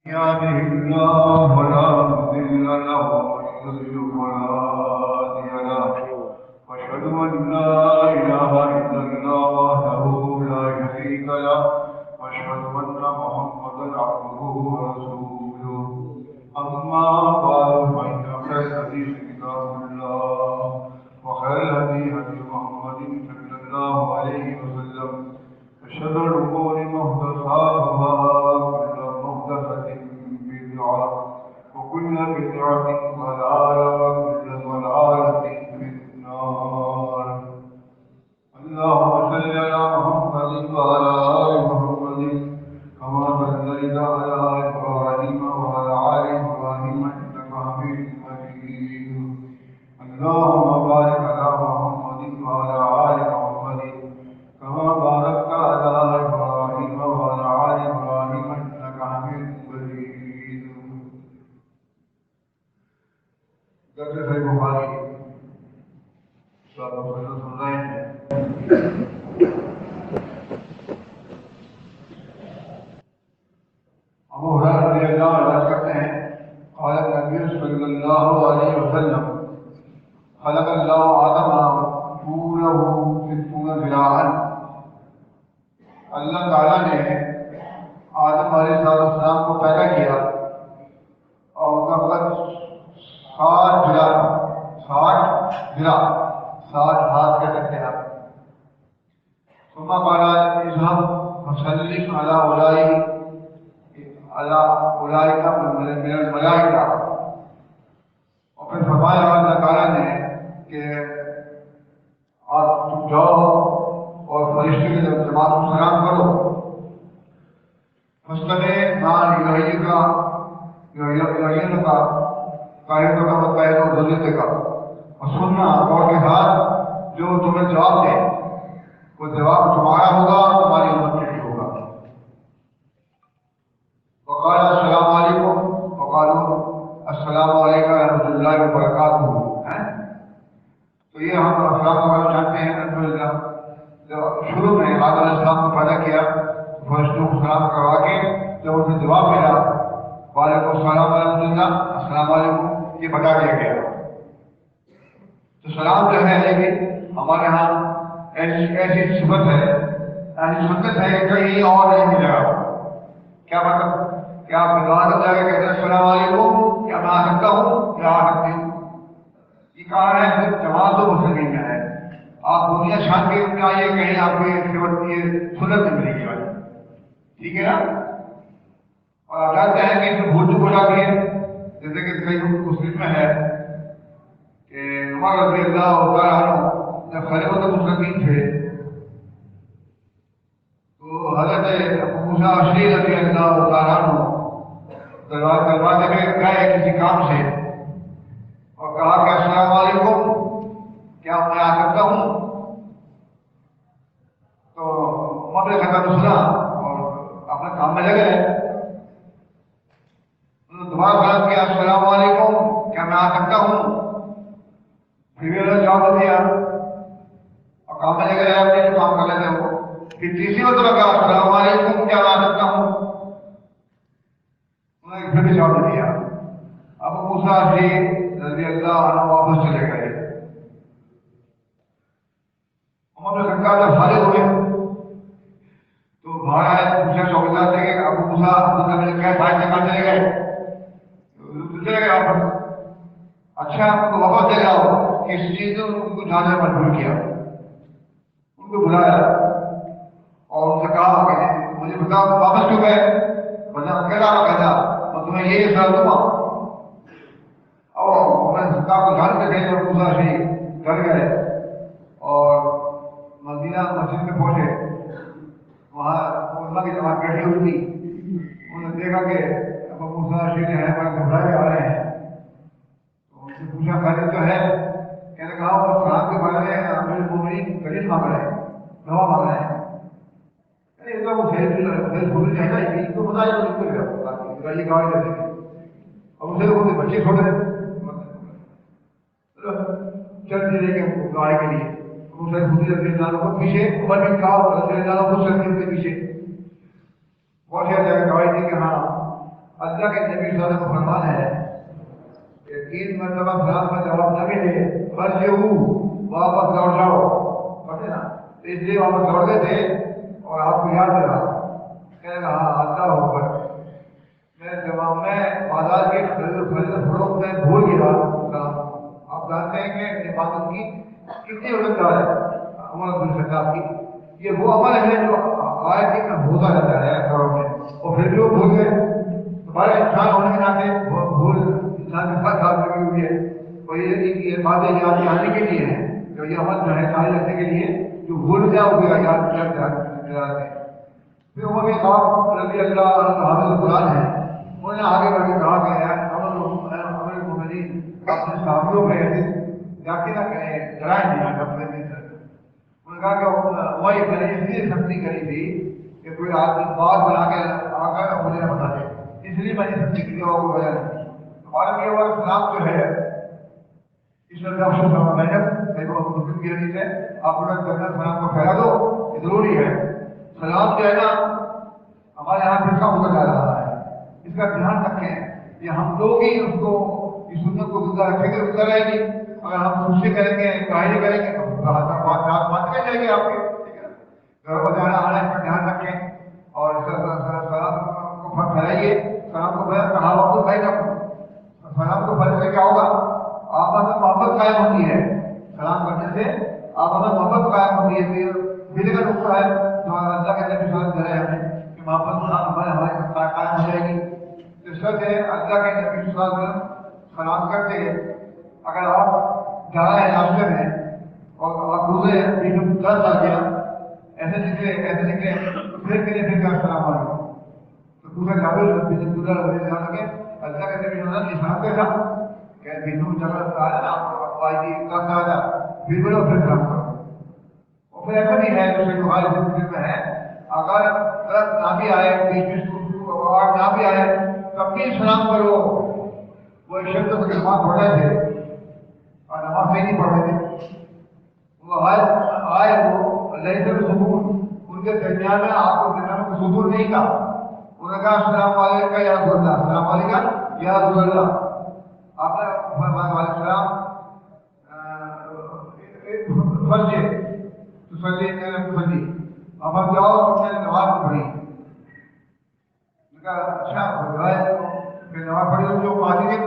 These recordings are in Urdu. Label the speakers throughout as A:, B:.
A: يهده الله فلا مضل له ومن يضلل فلا هادي له واشهد ان لا اله الا الله وحده لا شريك له واشهد ان محمدا عبده ورسوله اما بعد فان خير الحديث كتاب الله وخير الهدي هدي محمد صلى الله عليه وسلم وشر الامور محدثاتها وكل بدعة ضلالة وكل ضلالة في النار. اللهم صل على محمد وعلى آل محمد كما صليت على إبراهيم وعلى آل إبراهيم إنك حميد مجيد. اللهم بارك على محمد وعلى آل محمد كما باركت على إبراهيم وعلى آل إبراهيم إنك حميد مجيد. ڈاکٹر صاحب بخاری صاحب مفصل سن رہے ہیں. ابو ہریرہ رضی اللہ عنہ کرتے ہیں قال النبی صلی اللہ علیہ وسلم خلق اللہ آدم طوله 60 ذراعا. اللہ تعالیٰ نے آدم علیہ السلام کو پیدا کیا اور ان کا قد 60 ہاتھ کہہ سکتے ہیں آپ. ثم قال اذهب فسلم على اولئک من الملائکہ. اور پھر فرمایا اللہ تعالیٰ نے کہ آپ تم جاؤ اور فرشتے کے جماعت کو سلام کرو. فاستمع ما یحییک کا قائدوں کا متعین اور ضرورت کا اور سننا اور کے ساتھ جو تمہیں جواب دے وہ جواب تمہارا ہوگا تمہاری امت میں بھی ہوگا. وقال السلام علیکم وقالوا السلام علیکم ورحمۃ اللہ وبرکاتہ. تو یہ ہم السلام علیکم جانتے ہیں. الحمدللہ جب شروع میں آدم علیہ السلام کو پیدا کیا فرشتوں کو سلام کروا کے جب اسے جواب ملا وعلیکم السلام ورحمۃ اللہ السلام علیکم یہ بتا دیا گیا. تو سلام جو ہے کہ ہمارے یہاں ایسی صفت ہے ایسی سنت ہے کہ کہیں اور نہیں ملے گا. کیا مطلب کہ آپ دعا کر جا کے کہتے ہیں السلام علیکم کیا میں آ سکتا ہوں کیا آ سکتی ہوں. یہ کہا ہے صرف جواب تو مسلمین میں ہے. آپ دنیا چھان کے آئیے کہیں آپ کو یہ صفت یہ سنت نہیں ملے گی بھائی. ٹھیک ہے نا. اور آپ جانتے ہیں کہ بھول چک ہو جاتی ہے جیسے کہ کئی مسلم میں ہے کہ عمر رضی اللہ تعالیٰ عنہ جب خلیفۃ المسلمین تھے تو حضرت ابو موسیٰ اشعری رضی اللہ تعالیٰ عنہ دروازے میں گئے کسی کام سے اور کہا کہ السلام علیکم کیا میں آ سکتا ہوں. تو عمر نے کہا تو سنا اور اپنے کام میں لگے. دوبارہ سلام کیا السلام علیکم کیا میں آ سکتا ہوں. پھر بھی انہوں نے جواب دیا اور کام میں لے کر اپنے جو کام کر لیتے ہیں وہ. پھر تیسری مرتبہ کہا السلام علیکم کیا میں آ سکتا ہوں. انہوں نے پھر بھی جواب دیا. ابو موسیٰ اشعری رضی اللہ عنہ واپس چلے گئے. عمر نے کہا جب فارغ ہوئے تو بھائی پوچھا چوکیدار سے کہ ابو موسیٰ کیا بھائی نکال چلے گئے. چلے گئے واپس. اچھا آپ کو واپس لے جاؤ. کس چیز نے ان کو جانے پر مجبور کیا. ان کو بلایا اور ان سے کہا کہ مجھے بتاؤ واپس کیوں گئے. بنا اکیلا کہتا اور تمہیں یہ سال دوں گا. اور میں سرکار کو جان کے گئے اور پوچھا سی کر گئے اور مدینہ مسجد میں پہنچے. وہاں علماء کی جماعت بیٹھی ہوئی تھی. انہوں نے دیکھا کہ ابو موسیٰ اشعری جو ہے بڑے گھبرائے آ رہے ہیں. تو ان سے پوچھا خیریت تو ہے. کہنے کہا وہ سلام کے بارے میں امیر المومنین دلیل مانگ رہے ہیں گواہ مانگ رہے ہیں. یہ تو وہ خیر بھول جائے گا ان کو بتایا تو نکل گیا یہ گواہی دیتے ہیں. اور اسے وہ بچے چھوڑے چل دے گے گواہی کے لیے. دوسرے رضی اللہ عنہ کو پیچھے عمر بن خطاب رضی اللہ عنہ کو کے پیچھے بہت زیادہ گواہی دی کہ ہاں اللہ کے نبی صلی اللہ علیہ وسلم کا فرمان ہے کہ 3 مرتبہ سلام کا جواب نہ ملے فرجعوا، واپس لوٹ جاؤ، پڑھے نا؟ اس لیے واپس لوٹ گئے تھے اور آپ کو یاد رہا، کہہ رہا اللہ اکبر، میں بازار کے خرید فروخت میں بھول گیا سلام۔ آپ جانتے ہیں کہ عبادت کی کتنی عزت ہے عمر بن خطاب کی، یہ وہ عمل ہے جو آیت میں ہوتا رہتا ہے گھروں میں، اور پھر بھی وہ بھول گئے۔ ہمارے انسان ہونے کے ناطے بھول انسان کے ساتھ ساتھ لگی ہوئی ہے، اور یہ باتیں یاد آنے کے لیے ہیں، جو یہ عمل جو ہے جاری رکھنے کے لیے، جو بھول گیا ہو گیا یاد دلاتے ہیں۔ پھر عمر بن خطاب رضی اللہ عنہ حافظ قرآن ہے، انہوں نے آگے بڑھ کے کہا کہ یار امر المومنین اپنے صحابیوں پہ ایسے جاتے نہ کریں، ڈرائیں نہیں اپنے انہوں نے کہا کہ وہی میں نے اس لیے سختی کری تھی کہ کوئی آدمی بات بنا کے آ کر مجھے نہ بتا دے، اس لیے میں نے سختی کی کو وجہ نہیں۔ ہمارا یہ اور اسلام جو ہے اس مسلم کی حدیث ہے، آپ لوگ جنت سلام کو پھیلا دو، یہ ضروری ہے۔ سلام جو ہے نا ہمارے یہاں فرقہ ہوتا جا رہا ہے، اس کا دھیان رکھیں، یہ ہم لوگ ہی اس کو اس سنت کو زندہ رکھیں گے، زندہ رہے گی۔ اگر ہم کوشش کریں گے، کاہلی کریں گے تو بات کر جائے گی آپ کے، ٹھیک ہے نا؟ گھر کو جانا آنا اس کا دھیان رکھیں اور سلام کو پھیلائیے۔ سلام کو کہا وقت بھائی کا سلام کو پھیلنے سے کیا ہوگا؟ آپس میں محبت قائم ہوتی ہے، سلام کرنے سے آپس میں محبت قائم ہوتی ہے۔ دل کا نقطہ ہے جو اللہ کے نبی صلی اللہ علیہ وسلم ہے ہمیں کہ محبت ہمارے قائم ہو جائے گی۔ تو سچ ہے اللہ کے نبی صلی اللہ علیہ وسلم سلام کرتے ہیں۔ اگر آپ جا رہے ہیں راستے میں اور آپ گزرے بیچ میں 10 آ گیا، ایسے نکلے پھر میرے کا السلام علیکم، تو پورا جاوید گزر کے اللہ کے نبی صلی اللہ علیہ وسلم نشان پہ تھا کہ بینو جگہ آ جانا آپ آئی کام آ جا پھر بولو پھر سلام کرو۔ اور پھر ایسا بھی ہے دوسرے بخاری سے مسلم میں ہے، اگر طرف نہ بھی آئے بیچ میں آواز نہ بھی آئے تب بھی سلام کرو۔ وہ شخص کو نماز پڑھ رہے تھے اور نماز صحیح نہیں پڑھ رہے تھے، وہ آئے وہ اللہ سے سکون ان کے درمیان میں آپ کو درمیان میں سکون نہیں تھا، انہوں نے کہا السلام علیکم یا رسول اللہ، السلام علیکم یا رسول اللہ۔ آپ نے فرمایا علیہ السلام فرض تو سجے فرضی اب جاؤ تم نے نماز پڑھی، کہا اچھا پھر نماز پڑھی جو پانی نے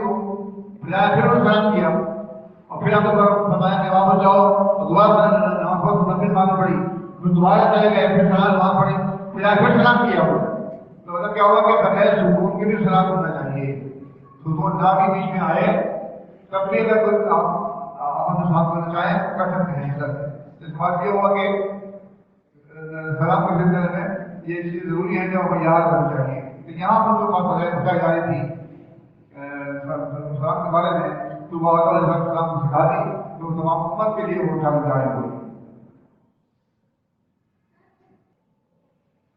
A: پھر سلام کیا اور پھر آپ نے فرمایا کہ واپس جاؤ اور دوبارہ نماز پڑھ پھر نماز پڑھی، پھر دوبارہ چلے گئے پھر سلام نماز پڑھی، پھر سلام کیا۔ تو مطلب کیا ہوا کہ بغیر سکون کے بھی سلام کرنا چاہیے، سکون نہ بھی بیچ میں آئے تب بھی اگر کوئی آپ سلام کرنا چاہیں کر سکتے ہیں۔ اس بات یہ ہوا کہ سلام کے سلسلے میں یہ چیز ضروری ہے جو ہمیں یاد رکھنا چاہیے۔ تو یہاں پر جو بات بتائی جا رہی تھی سلام کے بارے میں، تو وہ سلام کو سکھا دی تو تمام امت کے لیے وہ جاری ہوئی۔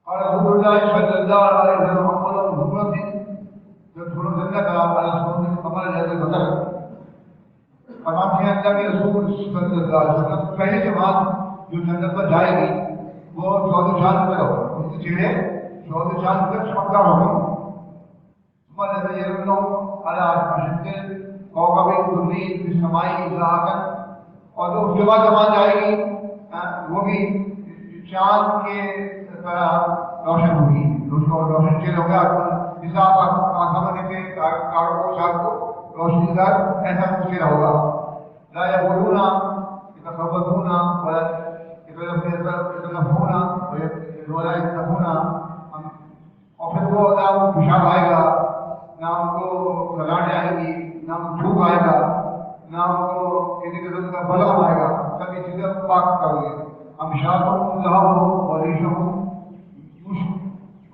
A: اور رسول اللہ صلی اللہ علیہ وسلم حکومت تھی جو تھوڑا زندہ کلام علیہ وسلم عمل جیسے بدل تمام اللہ کے رسول صلی اللہ علیہ وسلم پہلی جماعت جو جنت پر جائے گی وہ 14 چاند پر ہو، اس کے چہرے 14 چاند پر چمکدار ہوگی۔ ثم يرونه على مشد کوكب الدري في السماء إضاءة، اور اس کے بعد جماعت جائے گی وہ بھی چاند کے طرح روشن ہوگی، اس کو روشن چیز ہوگا حساب آسمان کے تاروں کو چاند کو روشنی دار ایسا چہرہ ہوگا۔ لا يقولون يتخبطون ولا يتلفون ولا يتلفون، اور پھر وہ نہ پیشاب آئے گا، نہ ان کو گھبراہٹ آئے گی، نہ بھوک آئے گا، نہ ان کو کسی قسم کا بلغم آئے گا، سب یہ چیزیں پاک کرو گے۔ امشاد ہوں ذہب ہوں اور ریشم ہوں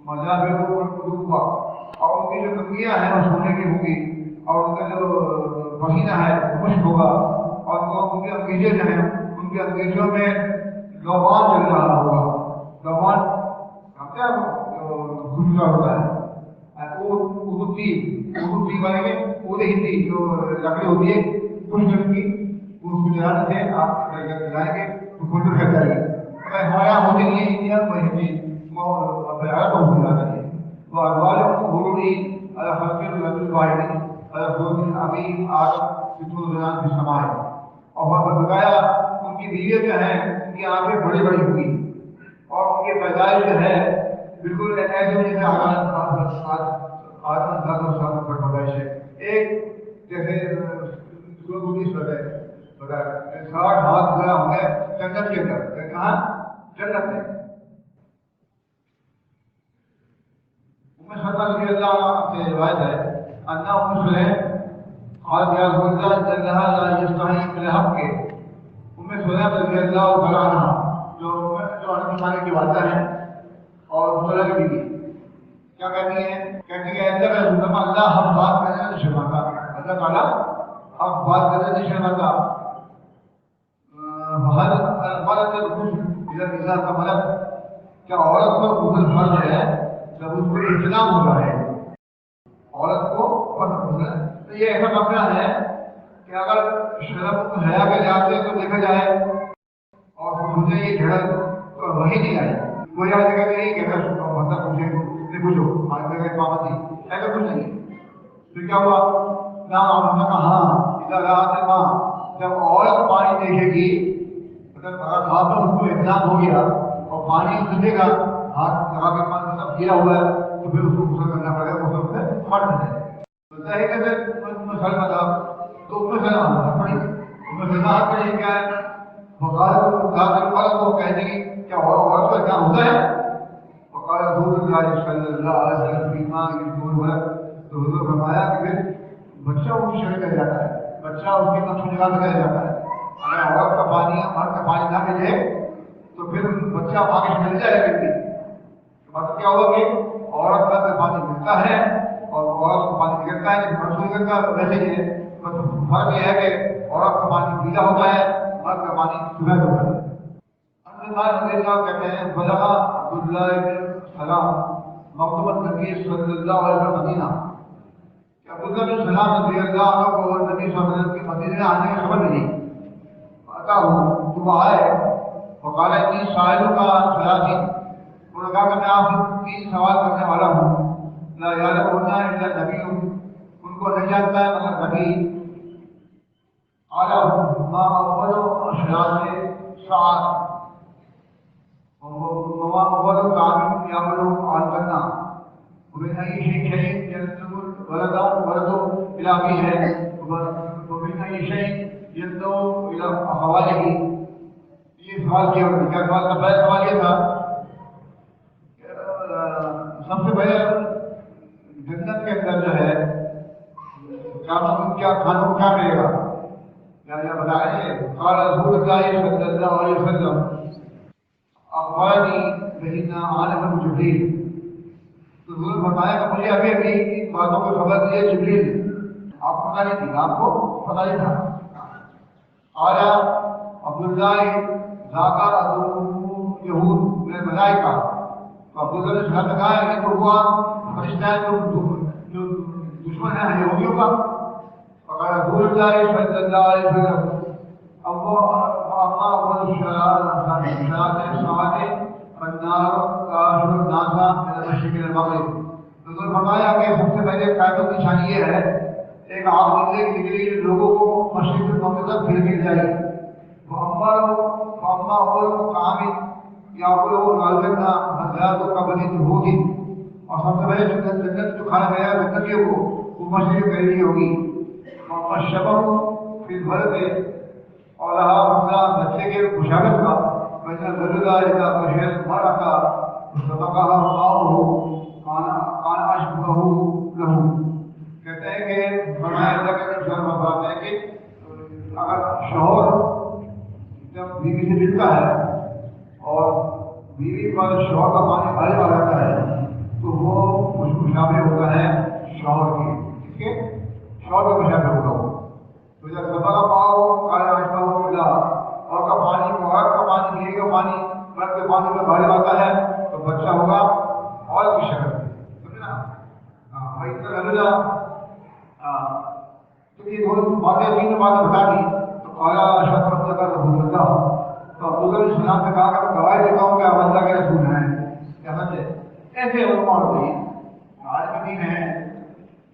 A: مذہب ہوا، اور ان کی جو کنگیاں ہیں وہ سونے کی ہوں گی، اور ان کا جو پسینہ ہے وہ خشک ہوگا، اور ان کے انگیزے جو ہیں ان کے انگیزوں میں لوبان چل رہا ہوگا۔ لوبان سمجھتے ہیں جو خوشبو ہوتا ہے، اردو بنے گے پورے ہندی جو لکڑی ہوتی ہے کچھ دن کی اس کو جلانے سے آپ جلائیں گے تو فلٹر کر جائے گی۔ اگر ہمارا ہوتے نہیں انڈیا میں ہندی وہ جاتا ہے وہ اخبار ضروری على خلق الرجل الواحد على خلق ابھی آج کتنے دنان کی سما ہے اور بتایا ان کی بیوی جو ہے ان کی آنکھیں بڑی بڑی ہوئی اور ان کی پیدائش جو ہے بالکل ایسے جیسے آدم دس اور سات پر پیدائش ہے ایک جیسے ساٹھ ہاتھ گیا ہو گئے جنت کے اندر کہاں جنت میں رضی اللہ عنہ سے روایت ہے انہا ام سلیم قالت یا رسول اللہ انہا لا یستحی من الحق کے ام سلیم رضی اللہ عنہ جو حضرت عمر کی والدہ ہیں اور مسلح کی بیوی کیا کہتی ہیں کہتی ہے اللہ کا رسول اللہ حق بات کرنے نہیں شرماتا اللہ تعالیٰ حق بات کرنے نہیں شرماتا ہر مرد الغسل اذا النساء کا مرد کیا عورت پر غسل فرض ہے جب اس کو احترام ہو رہا ہے عورت کو تو یہ ایسا مسئلہ ہے کہ اگر شرم حیا کے لحاظ سے تو دیکھا جائے اور مجھے یہ جھڑک وہی نہیں آئی کوئی آج جگہ نہیں کہتا مطلب مجھے پوچھو آج جگہ پابندی ایسا کچھ نہیں پھر کیا ہوا نہ کہا ادھر رات ماں جب عورت پانی دیکھے گی اگر ہاتھ میں اس کو احترام ہو گیا اور پانی دے گا ہاتھ لگا کے پانی سب کیا ہوا ہے تو پھر اس کو غسل کرنا پڑے گا غسل سے فرض ہے ظاہر ہے کہ مسل مطلب تو اس میں سلام پڑی اس میں سلام پڑی کیا ہے بخار کو کہہ دیں گے کیا عورت کا کیا ہوتا ہے وقال رسول اللہ صلی اللہ علیہ وسلم فیما یقول تو حضور فرمایا کہ پھر بچہ اس کی شرح کر جاتا ہے بچہ اس کی نفس نگاہ کر جاتا ہے اگر عورت کا پانی مرد کا پانی نہ ملے تو پھر بچہ پانی مل جائے گا مطلب کیا ہوگا کہ عورت کا پانی ملتا ہے اور عورت کو پانی نکلتا ہے لیکن مرد نکلتا ویسے ہی ہے فرق یہ ہے کہ عورت کا پانی پیلا ہوتا ہے مرد کا پانی صبح ہوتا ہے کہتے ہیں بلغ عبداللہ بن سلام مکتوبۃ نبی صلی اللہ علیہ وسلم مدینہ کہ عبداللہ بن سلام رضی اللہ عنہ کو نبی صلی اللہ علیہ وسلم کی مدینے آنے کی خبر ملی آتا ہوں تو وہ آئے وقال انی سائلوں کا ثلاثی انہوں نے کہا کہ میں آپ سے 3 سوال کرنے والا ہوں لا یعلمہن الا نبی ان کو نہیں جانتا ہے مگر نبی قال ما اول اشراط ساعت وما اول طعام يعمل الجنہ ومن اي شيء ينسب الولد الى ابيه ومن اي شيء ينسب الى اخواته یہ سوال کیا کیا سوال کا پہلا سوال یہ تھا سب سے پہلے جنت کے اندر جو ہے کیا کھانوں کیا ملے گا یا بتائیں قال رسول اللہ صلی اللہ علیہ وسلم اخبرنی بہنا عالم جبریل تو حضور فرمایا کہ مجھے ابھی ابھی باتوں کی خبر دی ہے جبریل آپ پتہ نہیں تھی آپ کو پتہ نہیں تھا قال عبداللہ ذاکا ادو یہود میں ملائکہ تو عبداللہ نے ساتھ کہا ہے کہ تو ہوا فرشتہ ہے جو دشمن ہے یہودیوں کا فقال رسول اللہ صلی اللہ علیہ وسلم اما اول شرارت ساعت النار کاشف الناس من المشرق الى المغرب حضور فرمایا کہ سب سے پہلے قیامت کی نشانی یہ ہے ایک آگ نکلی لوگوں کو مشرق سے مغرب تک پھر گر جائے گی فاما اول کام یاکلوا الجنہ حضرات قبل ظہور اور سب سے پہلے جنت جو کھانا گیا جنتیوں کو وہ مشرق پہلی ہوگی شبہ پھر بھر دے اور رہا مسئلہ بچے کے مشابت کا بین الرجل اذا بشر المرأة سبقها الله کان اشبہ له کہتے ہیں کہ فرمایا اللہ کے شوہر بات ہے کہ اگر شوہر جب بیوی سے ملتا ہے اور بیوی پر شوہر کا پانی غالب آ جاتا ہے تو وہ مشابہ ہوتا ہے شوہر کے اس کے شوہر کا مشابہ ہوگا تو جب سبا کا پاؤ کالا اشبہ ملا اور کا پانی عورت کا پانی بیوی کا پانی مرد کے پانی میں غالب آتا ہے تو بچہ ہوگا اور کی شکل سمجھنا بھائی تو لگا تو یہ دونوں باتیں 3 باتیں بتا دی تو کالا اشبہ کا رسول اللہ تو عبداللہ علیہ السلام نے کہا کہ میں گواہی دیتا ہوں کہ آپ اللہ کے رسول ہیں کیا سمجھے ایسے علماء ہوتے ہیں آج کے دن ہے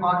A: 5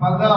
A: 15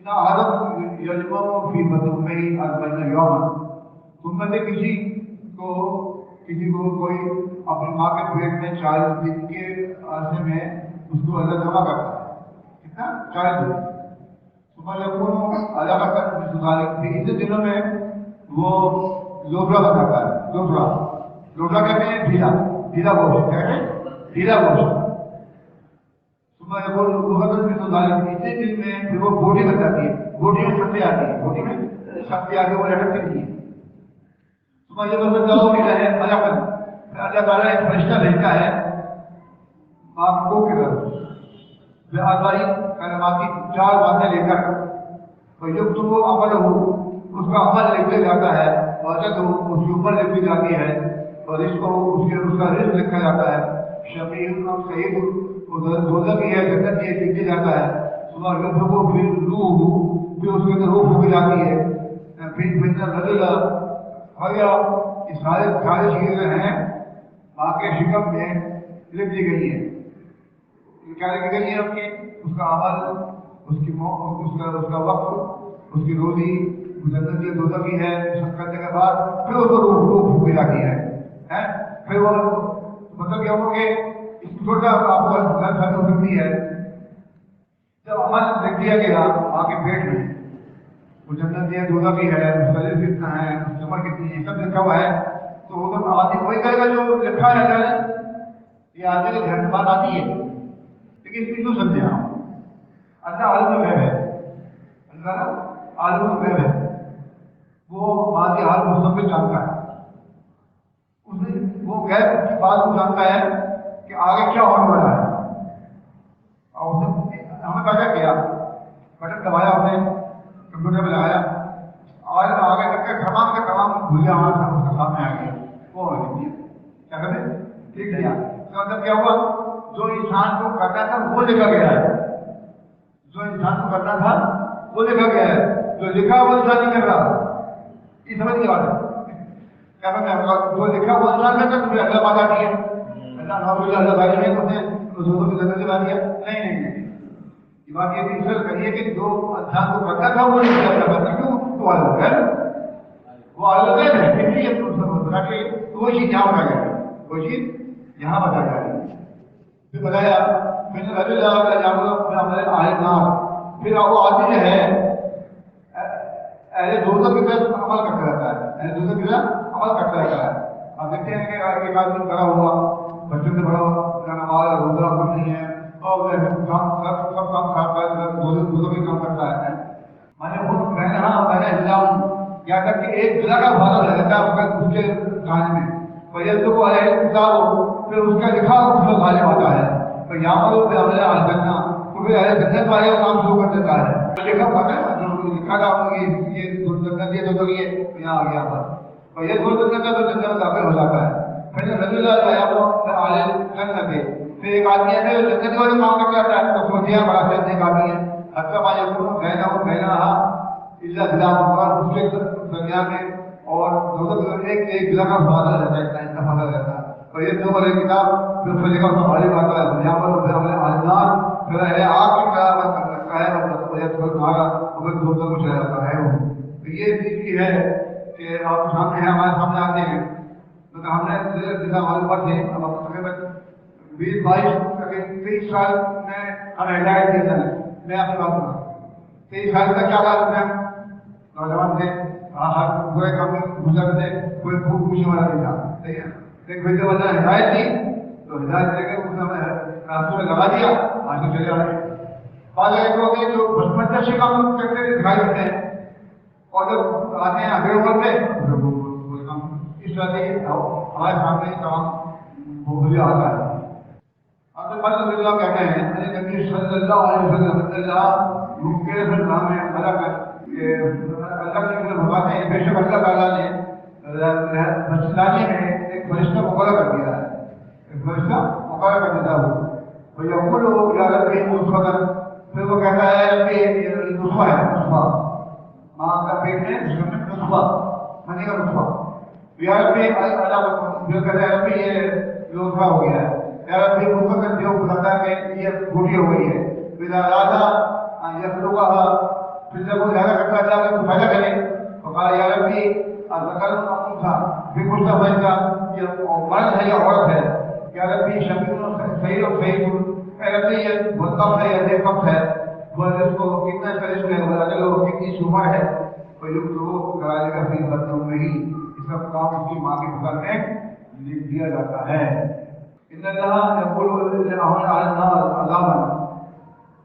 A: إن أحدكم يجمع في بطنه 40 يوما تم میں سے کسی کو کوئی اپنی ماں کے پیٹ میں 40 دن کے عرصے میں اس کو اللہ جمع کرتا ہے. کتنا 40 دن. صبح یقون اللہ کا پھر اس دنوں میں وہ لوٹرا بناتا ہے. لوٹرا کہتے ہیں ڈھیلا گوشت کہتے ہیں ڈھیلا گوشت. صبح یقون اسی دن میں پھر وہ بوٹی بن جاتی ہے. بوٹی میں سبزی آتی ہے. بوٹی میں سبزی آ کے وہ لٹکتی نہیں ہے. صبح یہ مطلب جاؤ بھی رہے اللہ تعالیٰ ایک فرشتہ بھیجتا ہے آپ کو کی طرف آزادی کلماتی 4 باتیں لے کر جب تو وہ عمل ہو اس کا عمل لکھا جاتا ہے اور جب اس کے اوپر لکھی جاتی ہے اور اس کو اس کا رزق لکھا جاتا ہے. شبیر اور سعید دوزخ کی ہے جنت یہ لکھا جاتا ہے. صبح جب وہ پھر روح پھر اس کے اندر روح ہو جاتی ہے. پھر رجل یہ سارے چیزیں ہیں ماں کے شکم میں لکھ دی گئی ہے. کیا لکھی گئی ہے اس کا عمل اس کا وقت اس کی روزی جنت یہ دوزخ کی ہے. سب کرنے کے بعد پھر اس کو روح پھونکی جاتی ہے. پھر وہ مطلب کیا ہو کہ اس کو چھوٹا آپ کو گھر ہو سکتی ہے. جب عمل لکھ دیا گیا ماں کے پیٹ میں وہ جنت یہ دوزخ کی ہے اس کا رزق کتنا ہے اس کی عمر کتنی ہے سب لکھا ہوا ہے. تو وہ تو آدمی وہی کرے گا جو لکھا رہتا ہے. یہ آدمی کے گھر میں بات آتی ہے لیکن اس کو سمجھے اللہ عالم غیب ہے. اللہ عالم غیب ہے. وہ ماضی حال مستقبل جانتا ہے. وہ غیب کی بات کو جانتا ہے کہ آگے کیا ہونے والا ہے. اور اس نے ہمیں پیدا کیا بٹن دبایا اس نے کمپیوٹر میں لگایا اور آگے تک کے تمام بھولیا ہمارے اس کے سامنے آ گیا. وہ کیا کرتے ٹھیک ہے. مطلب کیا ہوا جو انسان کو کرنا تھا وہ لکھا گیا ہے. جو انسان کو کرنا تھا وہ لکھا گیا ہے. جو لکھا وہ انسان نہیں کر رہا. یہ سمجھ کی بات ہے. کیا کرتے ہیں جو لکھا وہ انسان کرتا ہے تمہیں اللہ بات آتی ہے. اللہ نوز اللہ بھائی نے دوستوں کی زندگی بنا دیا. نہیں یہ بات یہ انسان کریے کہ جو انسان کو کرنا تھا وہ نہیں کر رہا. کیوں وہ الگ ہے. وہ الگ ہے بتا کے وہ چیز یہاں بتا گیا. وہ چیز یہاں بتا جا رہی ہے. پھر بتایا پھر وہ آدمی جو ہے اہل دوزخ کی طرف عمل کرتا رہتا ہے. اہل دوزخ کی طرف عمل کرتا رہتا ہے. آپ دیکھتے ہیں کہ ایک آدمی بڑا ہوا بچوں سے بڑا ہوا نماز روزہ کچھ نہیں ہے اور سب کام دوزخ بھی کام کرتا ہے. میں نے خود میں نے الزام کیا کر کے ایک ضلع کا بھاگا رہتا ہے اس کے کہانی میں تو وہ کتاب ہو پھر اس کا لکھا اس کا غالب آتا ہے. تو یہاں پر ہمیں آجنا تو پھر اہل جنت والے کام شروع کر دیتا ہے. لکھا پڑا ہے جو لکھا تھا یہ جنت یہ تو یہاں آ گیا پر اور یہ جنت کا تو جنت میں داخل ہو جاتا ہے. پھر رضی اللہ آیا وہ آلے جنت ہے. پھر ایک آدمی ہے جو جنت والے کام کر کے آتا ہے تو سوچیا بڑا سے ایک آدمی ہے حتیٰ ماں یقون کہنا اللہ دلا ہوگا اس کے درمیان میں اور ایک ضلع کا فاضل رہتا ہے. اتنا فاضل رہتا ہے. اور یہ دو والے کتاب پھر اس کا غالب آتا ہے یہاں پر پھر ہم نے آزاد پھر آگ کی قیامت رکھا ہے اور مارا اور دوستوں کو چلا جاتا ہے. وہ یہ چیز ہے کہ آپ سامنے ہیں ہمارے سامنے آتے ہیں. تو ہم نے جیسا معلومات تھے اب تقریباً 23 سال میں ہم ہدایت دیتا ہے. میں آپ سے بات کروں 23 سال تک کیا بات میں نوجوان تھے ہر برے کام میں گزر تھے کوئی بھوک پوچھنے والا نہیں تھا. صحیح ہے. ایک بھائی جب اللہ ہدایت دی تو ہدایت دے کے اس نے راستوں میں لگا دیا آج تو چلے آ رہے. بعض ایسے ہوتے ہیں جو بچپن سے کام کرتے دکھائی دیتے ہیں اور جب آتے ہیں آگے بڑھتے اس طرح سے ہمارے سامنے کام بھولیا آتا ہے. اللہ کہتے ہیں نبی صلی اللہ علیہ وسلم اللہ کے نام میں اللہ کے بھگاتے ہیں. بے شک اللہ تعالیٰ نے بچلانے میں ایک فرشتہ مقرر کر دیا ہے. ایک فرشتہ مقرر کر دیتا ہو اور یقول ہو یا ربی اس وقت پھر وہ کہتا ہے کہ نسخہ ہے. نسخہ ماں کا پیٹ میں نسخہ منی کا نسخہ یا ربی اللہ جو کہتا ہے ربی یہ نسخہ ہو گیا ہے. یا ربی اس وقت جو بتاتا ہے کہ یہ بوٹی ہو گئی ہے. پھر راجا یخلوقہ پھر جب وہ زیادہ کرتا اللہ کا فائدہ کرے تو کہا یا ربی ذکر اپن تھا پھر پوچھتا بھائی یہ مرد ہے یا عورت ہے؟ یا ربی شمیر صحیح اور صحیح اے ربی یہ بہت ہے یا بے وقت ہے، وہ اس کو کتنا کرش ہے، وہ اجل ہو کتنی شمر ہے، تو یہ تو کرائے گا پھر بدلوں میں ہی اس کا کام اس کی ماں کے گھر میں لکھ دیا جاتا ہے۔ ان اللہ یقول لهم على النار عذابا،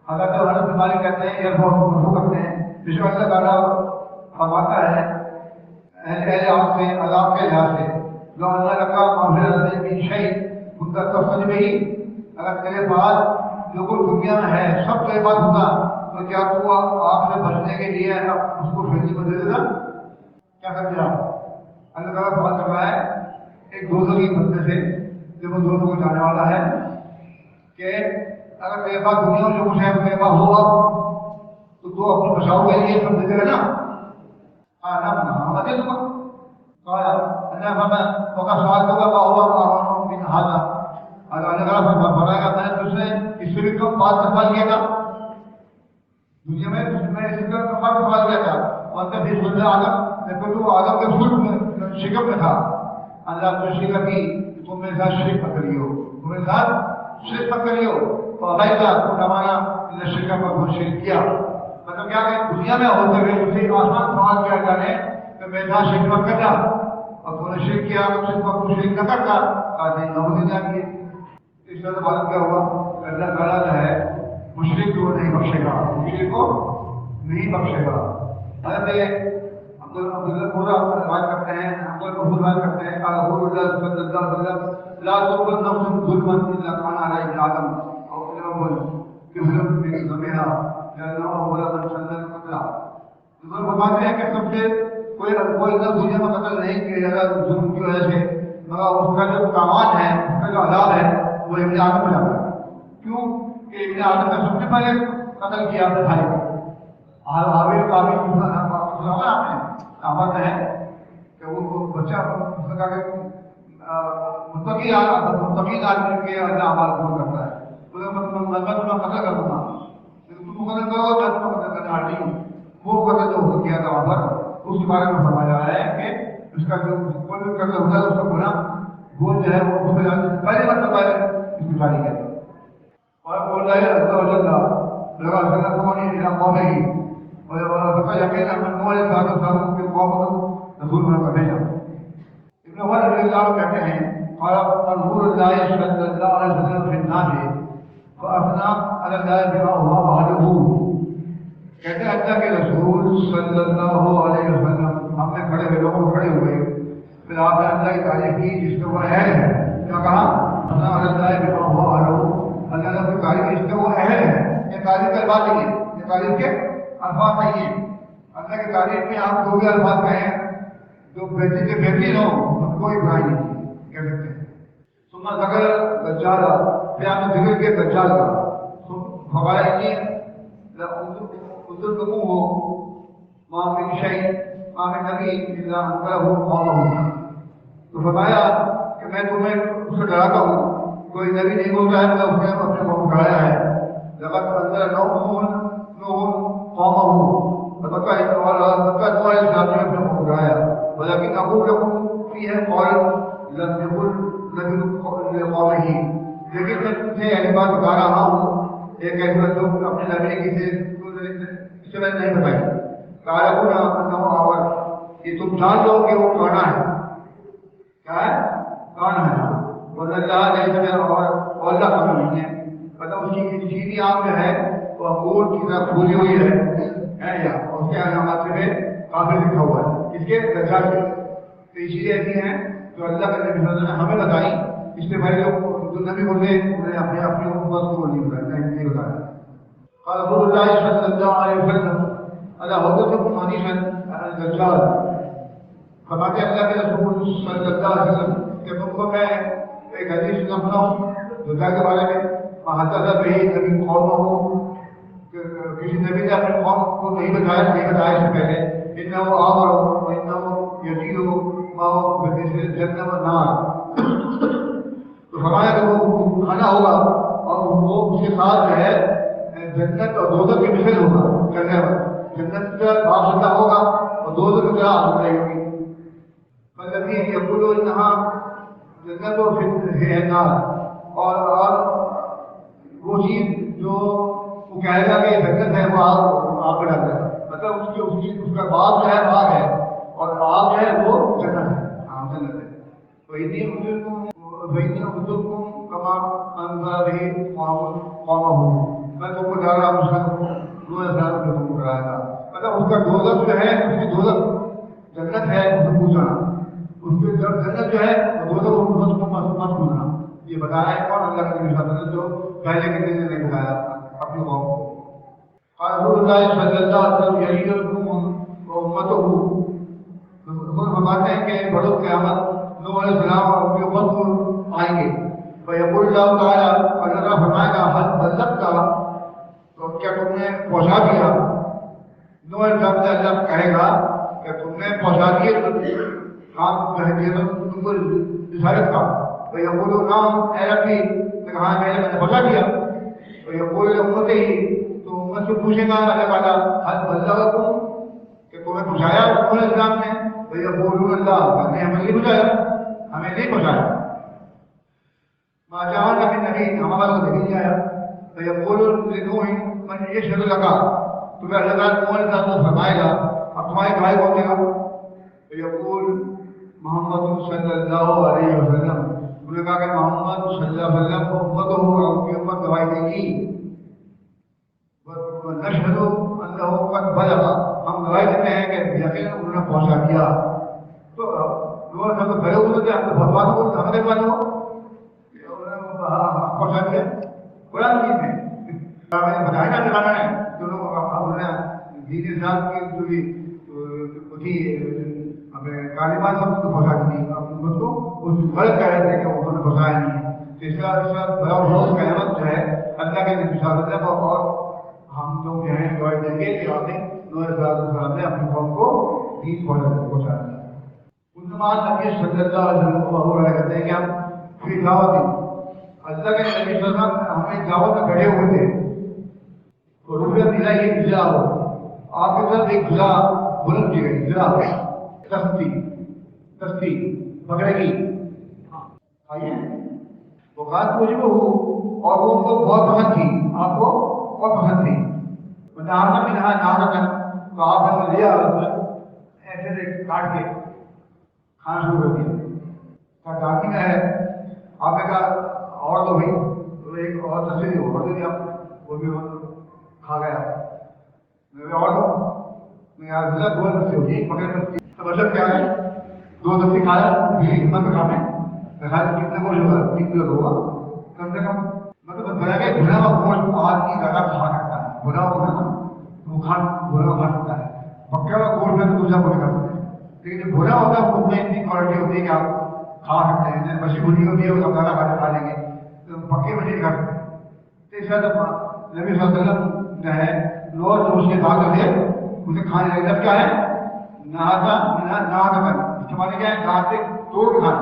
A: حضرت انس بن مالک کہتے ہیں یہ بہت مرفوع کرتے ہیں جس میں اللہ تعالیٰ فرماتا ہے اہل آگ سے عذاب کے لحاظ سے لو اللہ لکا معافرت من شیء كنت تفصل بھی، اگر تیرے پاس جو کچھ دنیا میں ہے سب تیرے پاس ہوتا تو کیا تو آگ سے بچنے کے لیے اس کو پھینکی کو دے دیتا؟ کیا کرتے آپ؟ اللہ تعالیٰ سوال کر رہا ہے ایک دوزخی بندے سے جو وہ دوزخ کو جانے والا ہے کہ اگر تیرے پاس دنیا میں جو کچھ ہے تیرے پاس ہوگا تو تو اپنے بچاؤ کے لیے سب دے دے گا نا؟ ہاں نا دے دوں گا۔ اللہ کا سوال ہوگا ہوا من ہذا، اللہ تعالیٰ فرمائے گا میں نے تجھ سے اس سے بھی کم بات سوال کیا تھا دنیا میں، اس سے کم بات سوال کیا تھا اور تب بھی سن آدم میں تو آدم کے خود شکم میں تھا، اللہ تو شکم کی تم میرے ساتھ شرک مت کریو، تم میرے ساتھ شرک مت کریو، تو اللہ کا زمانہ شرک پر شرک کیا، مطلب کیا کہ دنیا میں ہوتے ہوئے اسے آسان سوال کیا جانے کہ میرے ساتھ شرک مت کرنا، اور تو نے شرک کیا تو صرف کو شرک نہ کرتا آدمی نہ جائیں گے۔ اس طرح بات کیا ہوا اللہ تعالیٰ جو ہے مشرک کو نہیں بخشے گا، مشرک کو نہیں بخشے گا۔ حضرت عبداللہ پورا بات کرتے ہیں، عبداللہ بات کرتے ہیں قال رسول اللہ صلی اللہ علیہ وسلم لا تقبل نفس ظلما الا كان عليه آدم او اول كفر من ذنبها لانه اول من سن القتل۔ حضور فرماتے ہیں کہ سب سے کوئی نفس دنیا میں قتل نہیں کیا جائے گا ظلم کی وجہ سے، مگر اس کا جو کامان ہے، اس کا جو عذاب ہے وہ ابن آدم میں جاتا ہے۔ کیوں کہ ابن آدم نے سب سے پہلے قتل کیا اپنے بھائی کو، حابیل قابیل آپ نے آمد ہے کہ وہ بچہ متقی آدمی کے اللہ عمال قبول کرتا ہے، میں قتل کر دوں گا، تم قتل کرو میں تم قتل کرنے والی ہوں۔ وہ قتل جو ہو کیا تھا وہاں پر اس کے بارے میں فرمایا ہے کہ اس کا جو کوئی بھی قتل ہوتا ہے اس کا گناہ وہ جو ہے وہ پہلے مرتبہ اس کی جاری ہے اور بول رہا ہے اللہ لگا سنا کون ہے قوم ہی اور بتا یقین ہے من مولا صاحب صاحب کے قوم کو رسول بنا کر بھیجا۔ ابن عمر رضی اللہ عنہ کہتے ہیں قال رسول اللہ صلی اللہ علیہ وسلم فی الناس فاثنى على الله بما هو وحده، کہتے ہیں اللہ کے رسول صلی اللہ علیہ وسلم ہم نے کھڑے ہوئے لوگوں کھڑے ہوئے پھر آپ نے اللہ کی تعریف کی جس کے وہ اہل ہے، کیا کہا اثنى على الله بما هو وحده، اللہ نے کوئی تعریف جس کے وہ اہل ہے، یہ تعریف کے الفاظ نہیں ہے، یہ تعریف کے الفاظ نہیں ہے، اللہ کی تعریف میں آپ جو بھی الفاظ کہیں جو بہتر سے بہترین ہو ہم کوئی برائی نہیں کہہ سکتے ہیں۔ ثم ذکر دجال، پھر آپ نے ذکر کیا دجال کا، فقال کہ حضور ہو ما من شيء ما من نبی الا انذره قومه، تو فرمایا کہ میں تمہیں اس سے ڈراتا ہوں، کوئی نبی نہیں ہوتا ہے مگر اس نے اپنے قوم کو ڈرایا ہے، لقد انذر نوح قومه، مکہ نوح علیہ السلام نے اپنے قوم کو ڈرایا، ولكن اقول لكم فيها قول لم يقل نبي لقومه، لیکن میں تم سے ایسی بات بتا رہا ہوں ایک ایسی بات جو اپنے نبی کی سے میں نہیں بتائی، کارکنا انہو آور، یہ تم جان لو کہ وہ کانا ہے، کیا ہے کانا ہے، اور اللہ علیہ وسلم اور اللہ کا نہیں ہے، مطلب اس کی سیدھی آنکھ جو ہے وہ انگور کی طرح کھولی ہوئی ہے یا اس کے علامات میں کافر لکھا ہوا ہے اس کے دجال کی، تو اسی لیے ایسی ہیں جو اللہ کے نبی صلی اللہ علیہ وسلم نے ہمیں بتائی، اس سے پہلے جو نبی بولے انہیں اپنے امت کو نہیں بتایا۔ قال رسول اللہ صلی اللہ علیہ وسلم الا حدثكم حدیثا عن الدجال، فرماتے اللہ کے رسول صلی اللہ علیہ وسلم کہ تم کو میں ایک حدیث سناتا ہوں دجال کے بارے میں، حدث به نبی قومه، کسی نبی نے اپنے قوم کو نہیں بتایا اس سے پہلے، انه آمر وانه یزید ما بمثل الجنہ والنار، تو فرمایا کہ وہ کھانا ہوگا اور وہ اس کے ساتھ جو ہے جنت اور دوزخ کی مثل ہوگا کرنے والا، جنت کا واسطہ ہوگا اور دوزخ کی طرح آگ رہی ہوگی. فالذی یقول انہا جنت و فی النار، اور وہ چیز جو وہ کہے گا کہ جنت ہے وہ آگ میں ڈال گا، مطلب اس کا باغ جو ہے وہ آگ ہے اور آگ ہے وہ جنت ہے. ہاں جنت ہے. کما انذر به قومه، میں تم کو ڈال رہا ہوں اس کا روز جو تم کو ڈرایا تھا. مطلب اس کا دوزخ جو ہے، اس کی دوزخ جنت ہے اس کو پوچھنا، اس کی جنت جو ہے وہ دوزخ کو مت پوچھنا. یہ بتایا ہے کون؟ اللہ کے نبی صلی اللہ علیہ وسلم، جو پہلے کے دن نے بتایا اپنی قوم کو. رسول اللہ صلی اللہ علیہ وسلم یریدکم امتہ، رسول فرماتے ہیں کہ بڑو قیامت نوح علیہ السلام اور ان کے امت کو آئیں گے. فیقول اللہ تعالیٰ، اللہ فرمائے گا حل بلغت، تو کیا تم نے پہنچا دیا؟ نوح علیہ السلام سے اللہ کہے گا کہ تم نے پہنچا دیے کام تم کو رسالت کا. فیقول نعم اے ربی، کہا میں نے پہنچا دیا. فیقول امت ہی، تو امت سے پوچھے گا اللہ تعالیٰ حل بلغکم، کہ تمہیں پہنچایا نوح علیہ السلام نے؟ فیقول اللہ، ہمیں نہیں پہنچایا، ہمیں نہیں پہنچایا. ما جاءنا من نبی، ہمارا تو نبی نہیں آیا. فیقول لنوح من یشهد لك، تو پھر اللہ تعالیٰ نوح علیہ السلام سے فرمائے گا اب تمہاری گواہی کون دے گا؟ فیقول محمد صلی اللہ علیہ وسلم، انہوں نے کہا کہ محمد صلی اللہ علیہ وسلم کو امت ہو اور ان کی امت گواہی دے گی. نشهد انه قد بلغ، ہم گواہی دیتے ہیں کہ یقین انہوں نے پہنچا دیا. تو لوگ ہم تو بھرے ہوئے تھے، ہم تو بھگوان کو ہمیں بتاؤ پہنچا دیا. قرآن کی میں نے بتایا نا دکھانا ہے جو لوگ انہوں نے دین اسلام کی جو بھی تھی ہمیں تعلیمات سب کو پہنچا دی امت کو، اس غلط کہہ رہے تھے کہ انہوں نے پہنچایا نہیں. اس کا بڑا روز قیامت جو ہے اللہ کے نبی صلی اللہ علیہ وسلم اور ہم لوگ جو ہیں گواہی دیں گے کہ آپ نے نوح علیہ السلام نے اپنی قوم کو دین پہنچا دیا. مسلمان نبی صلی اللہ علیہ وسلم کو ابو رائے کہتے ہیں کہ ہم فی دعوت، اللہ کے نبی صلی اللہ علیہ وسلم ہمیں دعوت میں بیٹھے ہوئے تھے. تو روپیہ ملا یہ گزرا ہو آپ کے ساتھ ایک گزرا بلند کی گئی، گزرا کشتی پکڑے گی. آئیے وہ بات مجھے وہ ہو اور وہ ان کو بہت پسند تھی، آپ کو بہت پسند تھی. نارنا بھی نہا نارنا، تو آپ نے لیا ایسے سے کاٹ کے کھانا شروع کر دیا. ڈاکی کا ہے، آپ نے کہا اور تو بھائی تو ایک اور تصویر اور دے دیا، وہ بھی کھا گیا. اور دو دستے ہوتی پکڑ سکتی تو مطلب کیا ہے؟ دو دستے کھایا ہمت میں کھانے کتنے گوشت ہوگا؟ 3 کلو ہوگا کم سے کم. مطلب بنا کے بھنا ہوا گوشت آدمی زیادہ کھا سکتا ہے، بھنا ہوا گوشت وہ بھنا کھا سکتا ہے. پکا ہوا گوشت میں تو دوسرا کوئی کھا سکتے ہیں، لیکن جو بھنا ہوتا ہے اس میں اتنی کوالٹی ہوتی ہے کہ آپ کھا سکتے ہیں. مچھلی بھنی ہوتی ہے وہ زیادہ کھا لیں گے، تو پکے مچھلی کھا سکتے ہیں. تو اس طرح نبی صلی اللہ علیہ وسلم جو ہے لوگ جو اس کے داغ تھے اسے کھانے لگے. جب کیا ہے نہاتا استعمال کیا ہے؟ دانت سے توڑ کھانا.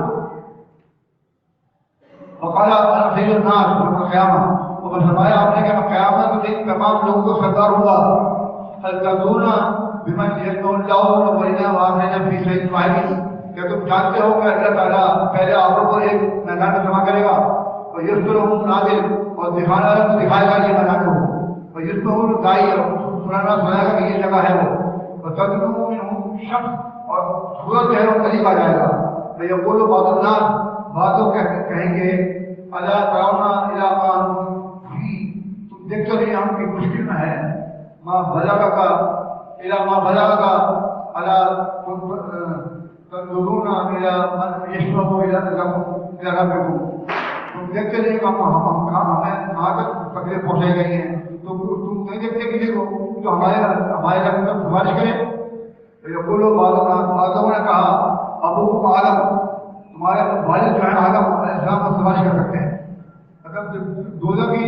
A: وقالا سید الناس یوم القیامہ، اور فرمایا آپ نے کہ قیامت کے دن تمام لوگوں کو سردار ہوگا. هل تدرون بمن يدعو الله اولنا واخرنا في صعيد واحد، کیا تم جانتے ہو کہ اللہ تعالیٰ پہلے آپ کو ایک میدان میں جمع کرے گا اور یذکرہم نازل، اور دکھانا تو دکھائے گا یہ میدان کو، اور یذکرہم دائی، اور سنانا سنائے گا کہ یہ جگہ ہے وہ، اور تدنو منہم شمس، اور سورج ہے وہ قریب آ جائے گا. فیقول بعض الناس، بعضوں کہیں گے الا ترون الی ما انتم فی، تم دیکھتے نہیں ہم کی مشکل میں ہے. ما بلغک الی ما بلغک الا تنظرون الی من یشفع الی ربکم، تم دیکھتے نہیں کہ ہمیں کہاں تک تکلیف پہنچائی گئی ہیں، تو تم نہیں دیکھتے کسی کو جو ہمارے رب میں سفارش کرے. یقول بعضوں نے کہا ابوکم آدم، تمہارے والد جو ہے آدم علیہ السلام کو سفارش کر سکتے ہیں. مطلب دوزخ کی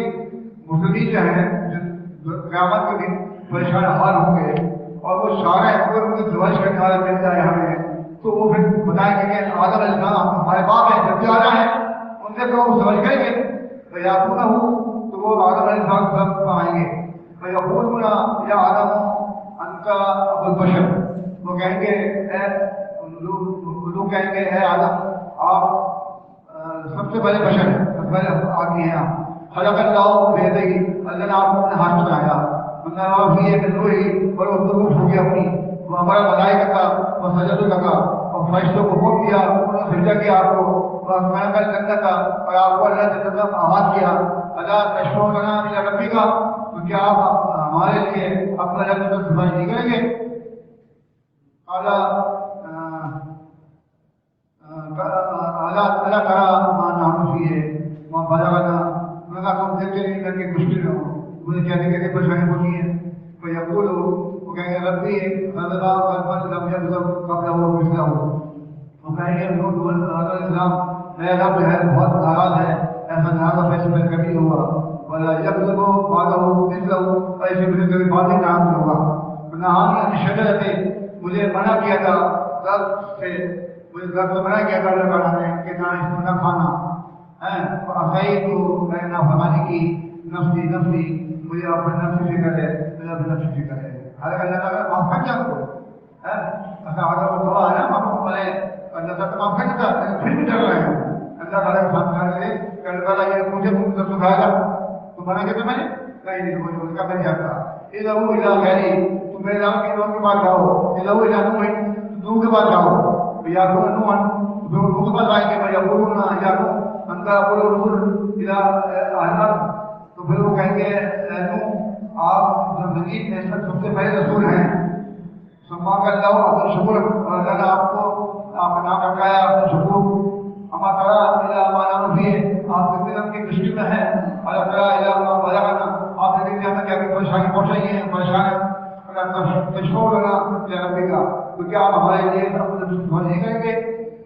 A: مسلمین جو ہیں قیامت کے دن پریشان حال ہوں گے اور وہ سارے اگر ان کی سفارش کرنے والا مل جائے ہمیں، تو وہ پھر بتائیں گے کہ آدم علیہ السلام ہمارے باپ ہیں، جب بھی آ رہا ہے ان سے تو وہ سفارش کریں گے. تو یا نہ ہوں تو وہ آدم علیہ السلام سب آئیں گے. یا آدم انت ابو البشر، وہ کہیں گے لوگ کہیں گے اے آدم آپ سب سے بڑے بشر ہیں، سب سے بڑے آدمی ہیں آپ. خلق اللہ بیدہی، اللہ نے آپ کو اپنے ہاتھ بنایا. اللہ بھی ایک روحی اور وہ روح ہو گیا اپنی. وہ ہمارا ملائکہ کا وہ سجد لگا اور فرشتوں کو حکم دیا، انہوں نے سجدہ کیا آپ کو. اور میں کل جنت کا اور آپ کو اللہ جنت کا آواز کیا اللہ تشفو لنا الی ربی کا، تو کیا آپ ہمارے لیے اپنا جنت کا سفارش نہیں کریں گے؟ اعلیٰ اللہ کرا مانا ہم ہے وہاں بجانا. میں کہا تم دیکھتے نہیں کر کے مشکل ہو، مجھے کہتے کہتے پریشانی ہوتی ہے. تو یقول وہ کہیں گے ربی اللہ لم یغضب قبلہ مثلہ. وہ کہیں گے اسلام میرا رب جو ہے بہت ناراض ہے، ایسا ناراض فیصلہ میں کبھی ہوگا. ولا یغضب بعدہ مثلہ، ایسے مجھے کبھی بعد ہی ناراض ہوگا. نہانی شجرت مجھے منع کیا تھا درد سے، مجھے درد سے منع کیا تھا اللہ تعالیٰ نے کہ نہ اس کو نہ کھانا. عصیت تو میں نے فرمانی کی نفسی نفسی، مجھے اپنے نفس کی فکر ہے، مجھے اپنے نفس کی فکر ہے. حالانکہ اللہ تعالیٰ معاف کر دیا کو ایسا آدھا وہ دعا ہے نا معاف والے اللہ تعالیٰ معاف کر دیتا، پھر بھی ڈر رہے ہیں. اللہ تعالیٰ کے ساتھ کہا کہ اللہ تعالیٰ یہ مجھے مجھے سکھائے گا تو منع کیا تو میں نے نہیں مجھے کا میں نہیں آتا. اذا وہ الہ غیری، تو میرے نام کے لوگوں کے پاس جاؤ. اذا وہ الہ نوح کے پاس جاؤ یا نوح کے پاس آئیں گے. یا بولوں نا یا اندر بولو رسول الہ احمد، تو پھر وہ کہیں گے آپ زندگی میں سب سے پہلے رسول ہیں. سما کر لاؤ اپنا شکر، اللہ نے آپ کو آپ کا نام رکھا ہے، اپنا شکر. اما کرا الہ مانا بھی آپ کتنے دن کی مشکل میں ہیں. اللہ کرا الہ ما بلغنا، آپ نے دیکھا ہمیں کیا پریشانی پہنچائی ہے، پریشان ہے. تشکر لنا ربی کا، تو کیا آپ ہمارے لیے اپنے نہیں کریں گے؟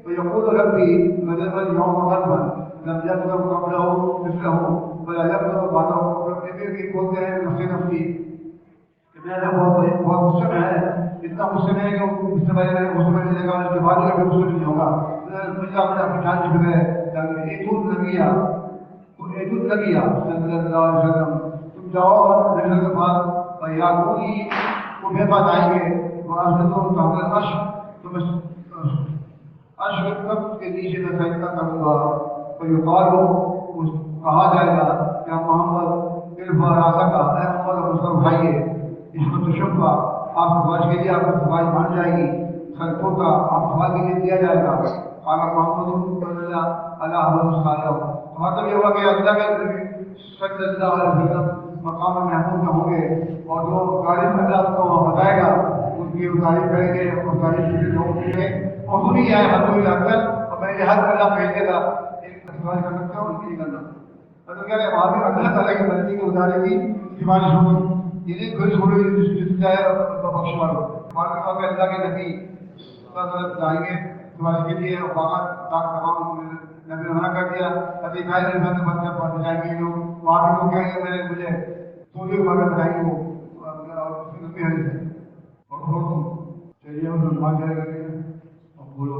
A: تو یقول ربی غضب اليوم غضبا لم یغضب قبلہ مثلہ ولا یغضب بعدہ قبلہ. بھی بولتے ہیں نفسی نفسی کہ میرا بہت غصے میں ہے، اتنا غصے میں ہے کہ اس سے پہلے غصے میں ملے گا، اس کے بعد کبھی غصے نہیں ہوگا. مجھے اپنی جان کی فکر ہے. ایتود لگیا صلی اللہ علیہ وسلم، تم جاؤ اور نبی کے پاس یعقوبی کو میرے پاس آئیں گے. اشرف کے نیچے میں سجدہ کروں گا. تو یقال کہا جائے گا کہ محمد ارفع راسک، اے محمد اب اس پر اٹھائیے، اس کو تشفع، آپ سفارش کے لیے آپ کی سفارش مان جائے گی. سنتوں کا آپ سفارش کے لیے دیا جائے گا. اگر محمد اللہ صالح، مطلب یہ ہوا کہ اللہ کے صلی اللہ علیہ وسلم مقام محمود میں ہوں گے، اور جو غالب اللہ کو بتائے گا ان کی تعریف کریں گے اور تعریف کے لوگ ملیں گے. اور وہ نہیں آئے حضور اکثر، اور میں یہ ہر اللہ بھیج دے گا ایک سفارش کر سکتا ہوں ان کی کرنا. مطلب کیا ہے وہاں پہ اللہ تعالیٰ کی بندی کے ادارے کی سفارش ہوگی. یہ کوئی چھوڑی جائے بخش والوں ہمارے اللہ کے نبی جائیں گے سفارش کے لیے، اور تمام نبی نے منع کر دیا. ابھی بھائی نے بچے پہنچ جائیں گے لوگ، وہاں بھی لوگ کہیں گے میں نے مجھے سونے کے بارے میں بتائیں گے وہ نبی حدیث ہے. اور چلیے مسلمان جائے گا اور بولو